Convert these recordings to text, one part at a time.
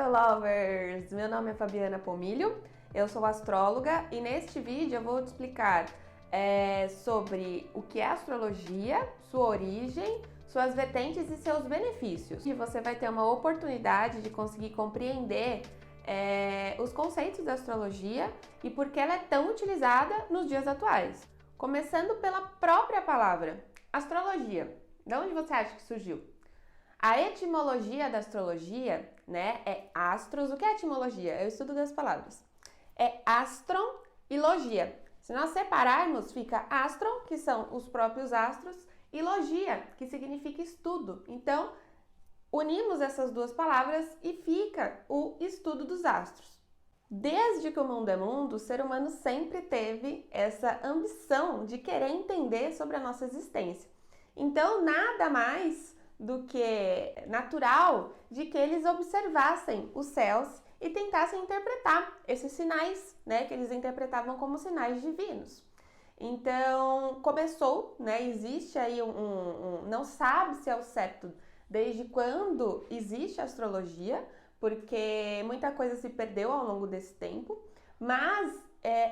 Tarot Lovers! Meu nome é Fabiana Pomilho, eu sou astróloga e neste vídeo eu vou te explicar sobre o que é astrologia, sua origem, suas vertentes e seus benefícios. E você vai ter uma oportunidade de conseguir compreender os conceitos da astrologia e por que ela é tão utilizada nos dias atuais. Começando pela própria palavra, astrologia. De onde você acha que surgiu? A etimologia da astrologia, né, é astros. O que é etimologia? É o estudo das palavras. É astron e logia. Se nós separarmos, fica astron, que são os próprios astros, e logia, que significa estudo. Então, unimos essas duas palavras e fica o estudo dos astros. Desde que o mundo é mundo, o ser humano sempre teve essa ambição de querer entender sobre a nossa existência. Então, nada mais do que natural de que eles observassem os céus e tentassem interpretar esses sinais, né, que eles interpretavam como sinais divinos. Então, começou, né, existe aí não sabe-se ao certo desde quando existe a astrologia, porque muita coisa se perdeu ao longo desse tempo, mas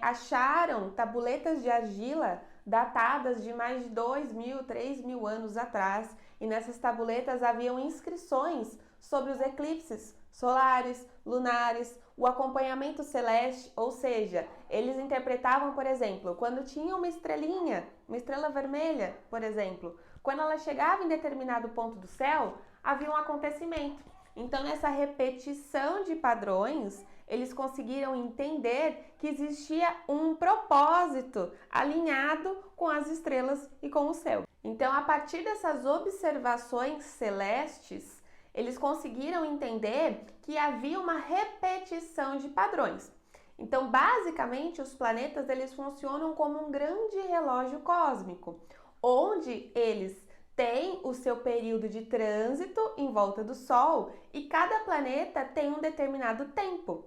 acharam tabuletas de argila datadas de mais de 2.000, 3.000 anos atrás, e nessas tabuletas haviam inscrições sobre os eclipses solares, lunares, o acompanhamento celeste, ou seja, eles interpretavam, por exemplo, quando tinha uma estrelinha, uma estrela vermelha, por exemplo, quando ela chegava em determinado ponto do céu, havia um acontecimento. Então, nessa repetição de padrões, eles conseguiram entender que existia um propósito alinhado com as estrelas e com o céu. Então, a partir dessas observações celestes, eles conseguiram entender que havia uma repetição de padrões. Então, basicamente, os planetas eles funcionam como um grande relógio cósmico, onde eles tem o seu período de trânsito em volta do Sol e cada planeta tem um determinado tempo.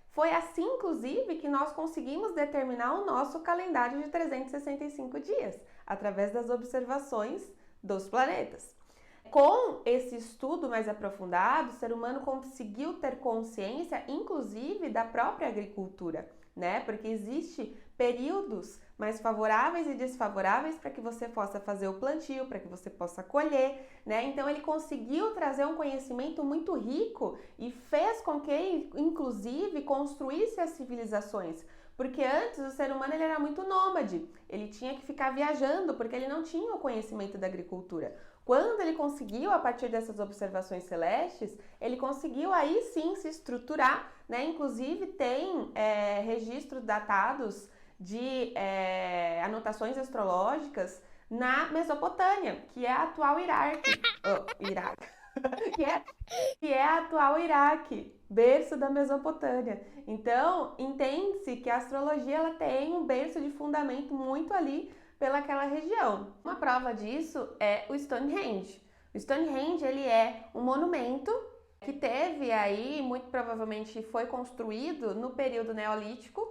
Foi assim, inclusive, que nós conseguimos determinar o nosso calendário de 365 dias, através das observações dos planetas. Com esse estudo mais aprofundado, o ser humano conseguiu ter consciência, inclusive, da própria agricultura, né? Porque existe períodos mais favoráveis e desfavoráveis para que você possa fazer o plantio, para que você possa colher, né? Então ele conseguiu trazer um conhecimento muito rico e fez com que, inclusive, construísse as civilizações. Porque antes o ser humano ele era muito nômade, ele tinha que ficar viajando porque ele não tinha o conhecimento da agricultura. Quando ele conseguiu, a partir dessas observações celestes, ele conseguiu aí sim se estruturar, né? Inclusive tem registros datados de anotações astrológicas na Mesopotâmia, que é a atual Iraque. que é a atual Iraque, berço da Mesopotâmia. Então, entende-se que a astrologia ela tem um berço de fundamento muito ali pelaquela região. Uma prova disso é o Stonehenge. O Stonehenge ele é um monumento que teve aí, muito provavelmente foi construído no período neolítico.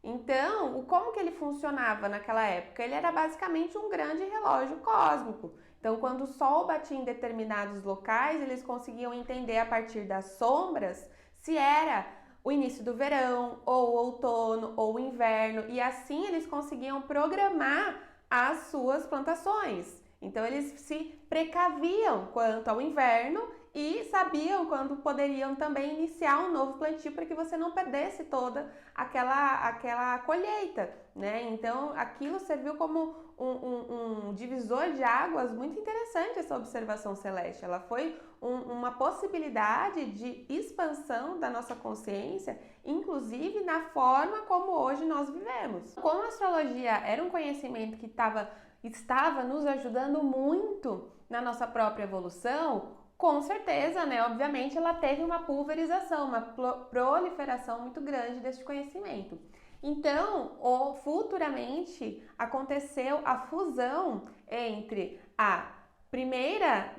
Então, como que ele funcionava naquela época? Ele era basicamente um grande relógio cósmico. Então, quando o Sol batia em determinados locais, eles conseguiam entender a partir das sombras se era o início do verão, ou o outono, ou o inverno, e assim eles conseguiam programar as suas plantações. Então, eles se precaviam quanto ao inverno e sabiam quando poderiam também iniciar um novo plantio para que você não perdesse toda aquela colheita, né? Então, aquilo serviu como um divisor de águas muito interessante, essa observação celeste. Ela foi uma possibilidade de expansão da nossa consciência, inclusive na forma como hoje nós vivemos. Como a astrologia era um conhecimento que estava nos ajudando muito na nossa própria evolução, com certeza, né? Obviamente, ela teve uma pulverização, uma proliferação muito grande desse conhecimento. Então, futuramente aconteceu a fusão entre a primeira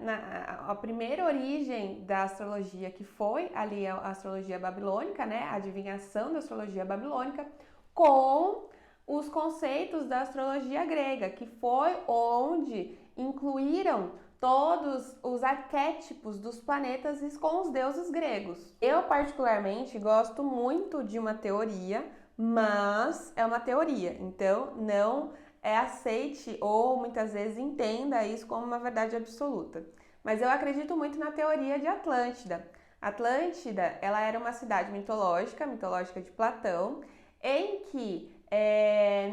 origem da astrologia, que foi ali a astrologia babilônica, né? A adivinhação da astrologia babilônica, com os conceitos da astrologia grega, que foi onde incluíram todos os arquétipos dos planetas com os deuses gregos. Eu, particularmente, gosto muito de uma teoria, mas é uma teoria, então não aceite ou muitas vezes entenda isso como uma verdade absoluta. Mas eu acredito muito na teoria de Atlântida. Atlântida, ela era uma cidade mitológica de Platão, em que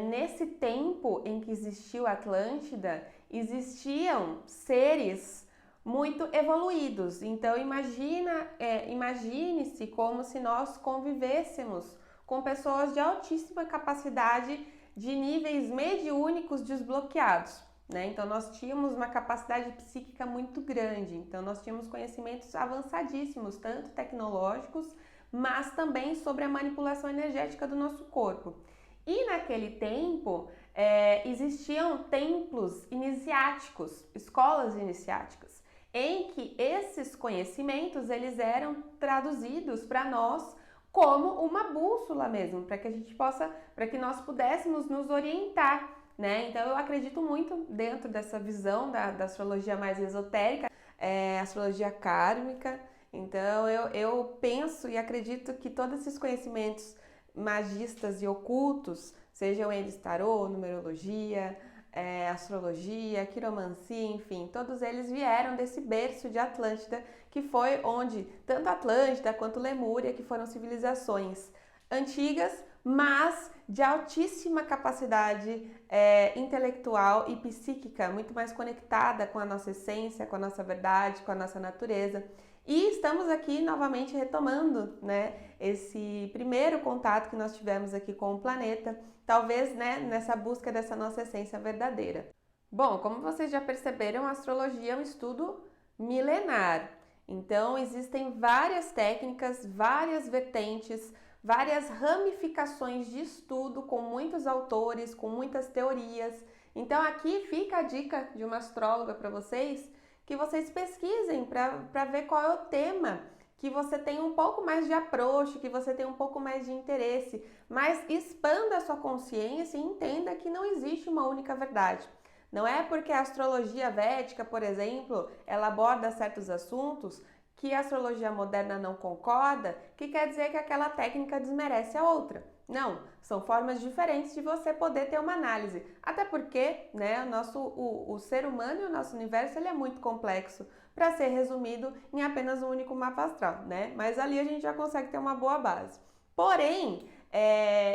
nesse tempo em que existiu Atlântida, existiam seres muito evoluídos. Então imagine-se como se nós convivêssemos com pessoas de altíssima capacidade de níveis mediúnicos desbloqueados, né? Então nós tínhamos uma capacidade psíquica muito grande, então nós tínhamos conhecimentos avançadíssimos, tanto tecnológicos, mas também sobre a manipulação energética do nosso corpo. E naquele tempo existiam templos iniciáticos, escolas iniciáticas, em que esses conhecimentos eles eram traduzidos para nós como uma bússola mesmo, para que nós pudéssemos nos orientar, né? Então eu acredito muito dentro dessa visão da astrologia mais esotérica, astrologia kármica. Então eu penso e acredito que todos esses conhecimentos magistas e ocultos, sejam eles tarô, numerologia, astrologia, quiromancia, enfim, todos eles vieram desse berço de Atlântida, que foi onde tanto Atlântida quanto Lemúria, que foram civilizações antigas, mas de altíssima capacidade intelectual e psíquica, muito mais conectada com a nossa essência, com a nossa verdade, com a nossa natureza. E estamos aqui novamente retomando, né, esse primeiro contato que nós tivemos aqui com o planeta, talvez, né, nessa busca dessa nossa essência verdadeira. Bom, como vocês já perceberam, a astrologia é um estudo milenar. Então, existem várias técnicas, várias vertentes, várias ramificações de estudo com muitos autores, com muitas teorias. Então, aqui fica a dica de uma astróloga para vocês, que vocês pesquisem para ver qual é o tema, que você tem um pouco mais de approach, que você tem um pouco mais de interesse, mas expanda a sua consciência e entenda que não existe uma única verdade. Não é porque a astrologia védica, por exemplo, ela aborda certos assuntos que a astrologia moderna não concorda, que quer dizer que aquela técnica desmerece a outra. Não, são formas diferentes de você poder ter uma análise. Até porque, né, o ser humano e o nosso universo ele é muito complexo para ser resumido em apenas um único mapa astral, né? Mas ali a gente já consegue ter uma boa base. Porém,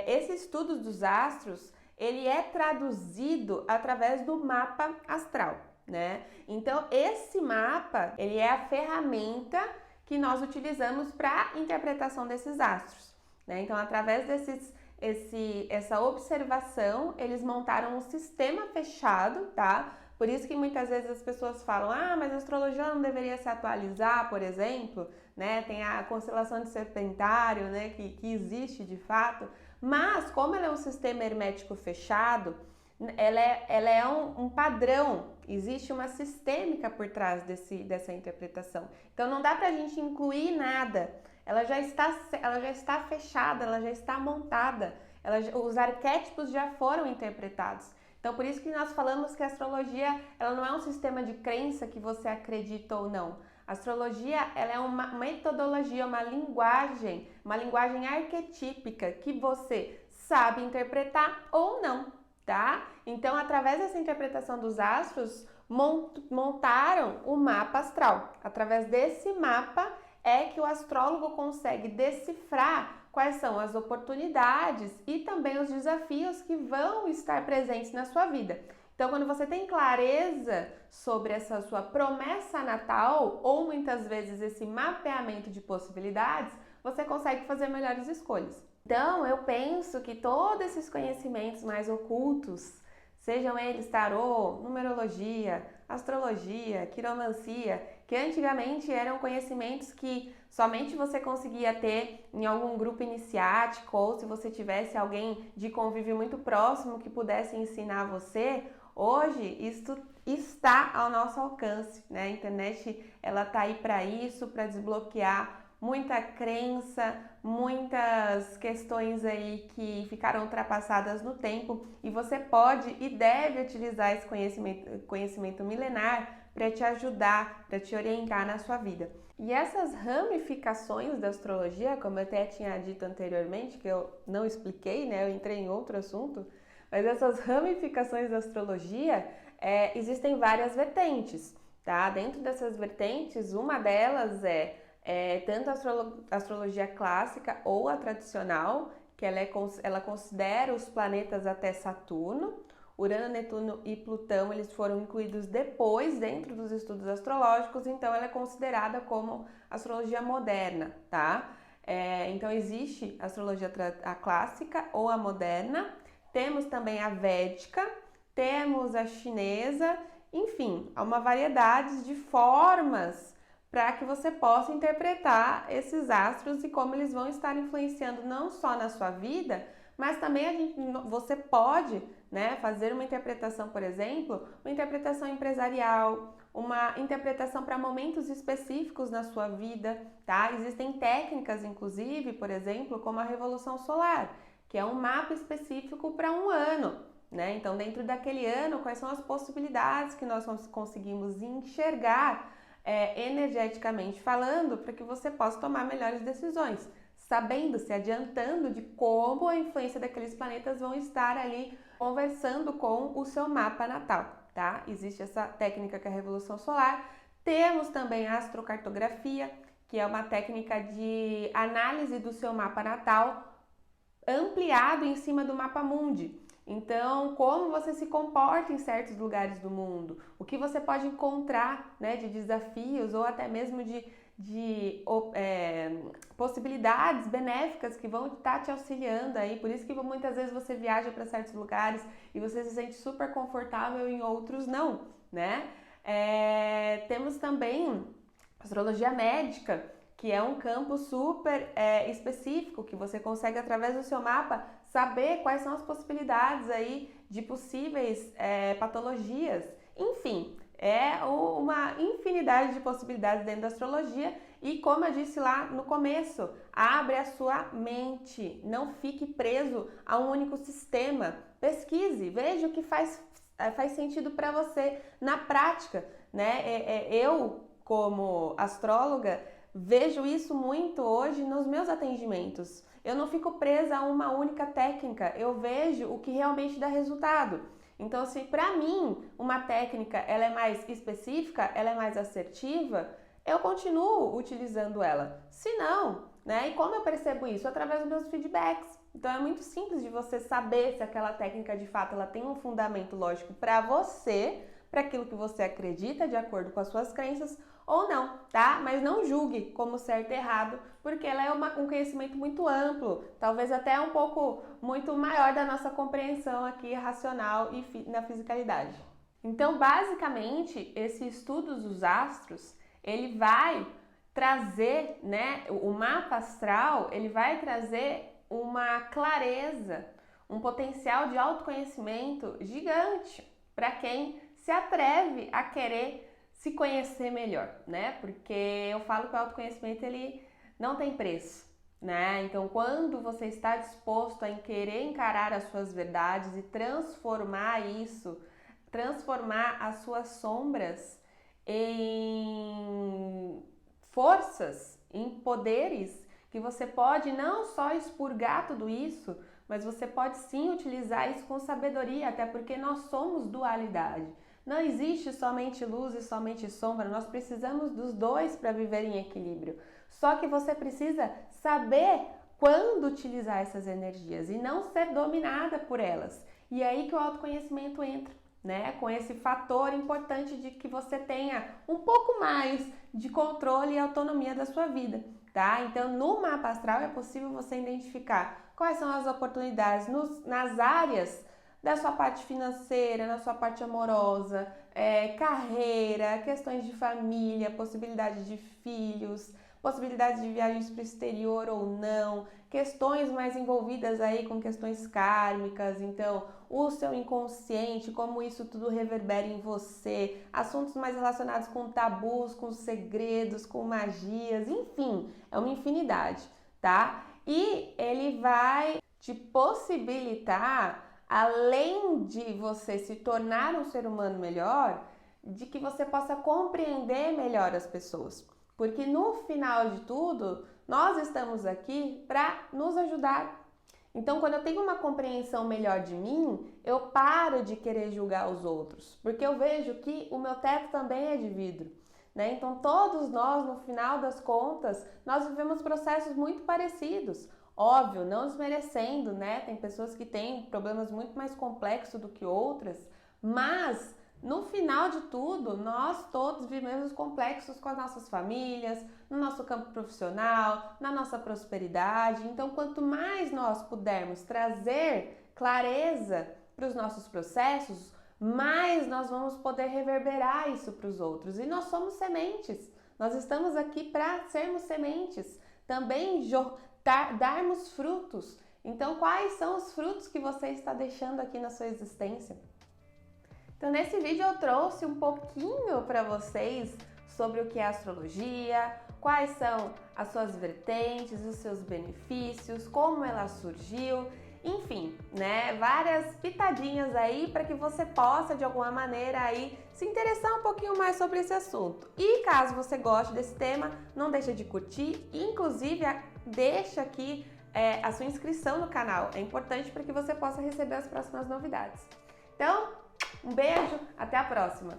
esse estudo dos astros, ele é traduzido através do mapa astral, né? Então, esse mapa, ele é a ferramenta que nós utilizamos para a interpretação desses astros, né? Então, através essa observação, eles montaram um sistema fechado, tá? Por isso que muitas vezes as pessoas falam, mas a astrologia não deveria se atualizar, por exemplo, né? Tem a constelação de Serpentário, né? Que existe de fato, mas como ela é um sistema hermético fechado, ela é um padrão, existe uma sistêmica por trás dessa interpretação. Então não dá pra gente incluir nada, ela já está fechada, ela já está montada, os arquétipos já foram interpretados. Então por isso que nós falamos que a astrologia ela não é um sistema de crença que você acredita ou não. A astrologia ela é uma metodologia, uma linguagem arquetípica que você sabe interpretar ou não, tá? Então, através dessa interpretação dos astros, montaram o mapa astral. Através desse mapa é que o astrólogo consegue decifrar quais são as oportunidades e também os desafios que vão estar presentes na sua vida. Então, quando você tem clareza sobre essa sua promessa natal ou muitas vezes esse mapeamento de possibilidades, você consegue fazer melhores escolhas. Então, eu penso que todos esses conhecimentos mais ocultos, sejam eles tarô, numerologia, astrologia, quiromancia, que antigamente eram conhecimentos que somente você conseguia ter em algum grupo iniciático ou se você tivesse alguém de convívio muito próximo que pudesse ensinar você, hoje isso está ao nosso alcance, né? A internet ela tá aí para isso, para desbloquear muita crença, muitas questões aí que ficaram ultrapassadas no tempo e você pode e deve utilizar esse conhecimento milenar para te ajudar, para te orientar na sua vida. E essas ramificações da astrologia, como eu até tinha dito anteriormente, que eu não expliquei, né? Eu entrei em outro assunto, mas essas ramificações da astrologia, existem várias vertentes, tá? Dentro dessas vertentes, uma delas é tanto a astrologia clássica ou a tradicional, que ela considera os planetas até Saturno. Urano, Netuno e Plutão, eles foram incluídos depois dentro dos estudos astrológicos, então ela é considerada como astrologia moderna, tá? Então existe a astrologia a clássica ou a moderna, temos também a védica, temos a chinesa, enfim, há uma variedade de formas para que você possa interpretar esses astros e como eles vão estar influenciando não só na sua vida, mas também você pode, né, fazer uma interpretação, por exemplo, uma interpretação empresarial, uma interpretação para momentos específicos na sua vida, tá? Existem técnicas, inclusive, por exemplo, como a Revolução Solar, que é um mapa específico para um ano, né? Então, dentro daquele ano, quais são as possibilidades que nós conseguimos enxergar energeticamente falando, para que você possa tomar melhores decisões, sabendo, se adiantando de como a influência daqueles planetas vão estar ali conversando com o seu mapa natal, tá? Existe essa técnica que é a Revolução Solar. Temos também a astrocartografia, que é uma técnica de análise do seu mapa natal ampliado em cima do mapa mundi. Então, como você se comporta em certos lugares do mundo, o que você pode encontrar, né, de desafios ou até mesmo de possibilidades benéficas que vão estar te auxiliando aí. Por isso que muitas vezes você viaja para certos lugares e você se sente super confortável, em outros não, né? Temos também astrologia médica, que é um campo super específico, que você consegue, através do seu mapa, saber quais são as possibilidades aí de possíveis patologias. Enfim, uma infinidade de possibilidades dentro da astrologia e, como eu disse lá no começo, abre a sua mente, não fique preso a um único sistema. Pesquise, veja o que faz sentido para você na prática, né? Eu, como astróloga, vejo isso muito hoje nos meus atendimentos. Eu não fico presa a uma única técnica, eu vejo o que realmente dá resultado. Então, se para mim uma técnica ela é mais específica, ela é mais assertiva, eu continuo utilizando ela. Se não, né? E como eu percebo isso? Através dos meus feedbacks. Então, é muito simples de você saber se aquela técnica de fato ela tem um fundamento lógico para você, para aquilo que você acredita, de acordo com as suas crenças, ou não, tá? Mas não julgue como certo e errado, porque ela é um conhecimento muito amplo, talvez até um pouco muito maior da nossa compreensão aqui racional e na fisicalidade. Então, basicamente, esse estudo dos astros, ele vai trazer, né, o mapa astral, ele vai trazer uma clareza, um potencial de autoconhecimento gigante para quem se atreve a querer se conhecer melhor, né? Porque eu falo que o autoconhecimento ele não tem preço, né? Então, quando você está disposto a querer encarar as suas verdades e transformar as suas sombras em forças, em poderes, que você pode não só expurgar tudo isso, mas você pode sim utilizar isso com sabedoria, até porque nós somos dualidade. Não existe somente luz e somente sombra, nós precisamos dos dois para viver em equilíbrio. Só que você precisa saber quando utilizar essas energias e não ser dominada por elas. E é aí que o autoconhecimento entra, né? Com esse fator importante de que você tenha um pouco mais de controle e autonomia da sua vida, tá? Então, no mapa astral é possível você identificar quais são as oportunidades nas áreas da sua parte financeira, na sua parte amorosa, carreira, questões de família, possibilidade de filhos, possibilidade de viagens para o exterior ou não, questões mais envolvidas aí com questões kármicas, então o seu inconsciente, como isso tudo reverbera em você, assuntos mais relacionados com tabus, com segredos, com magias, enfim, é uma infinidade, tá? E ele vai te possibilitar, além de você se tornar um ser humano melhor, de que você possa compreender melhor as pessoas. Porque no final de tudo, nós estamos aqui para nos ajudar. Então, quando eu tenho uma compreensão melhor de mim, eu paro de querer julgar os outros, porque eu vejo que o meu teto também é de vidro, né? Então, todos nós, no final das contas, nós vivemos processos muito parecidos. Óbvio, não desmerecendo, né? Tem pessoas que têm problemas muito mais complexos do que outras, mas no final de tudo, nós todos vivemos complexos com as nossas famílias, no nosso campo profissional, na nossa prosperidade. Então, quanto mais nós pudermos trazer clareza para os nossos processos, mais nós vamos poder reverberar isso para os outros. E nós somos sementes. Nós estamos aqui para sermos sementes, também darmos frutos. Então, quais são os frutos que você está deixando aqui na sua existência? Então, nesse vídeo eu trouxe um pouquinho para vocês sobre o que é astrologia, quais são as suas vertentes, os seus benefícios, como ela surgiu, enfim, né? Várias pitadinhas aí para que você possa, de alguma maneira, aí se interessar um pouquinho mais sobre esse assunto. E caso você goste desse tema, não deixa de curtir, inclusive deixa aqui a sua inscrição no canal. É importante para que você possa receber as próximas novidades. Então, um beijo, até a próxima!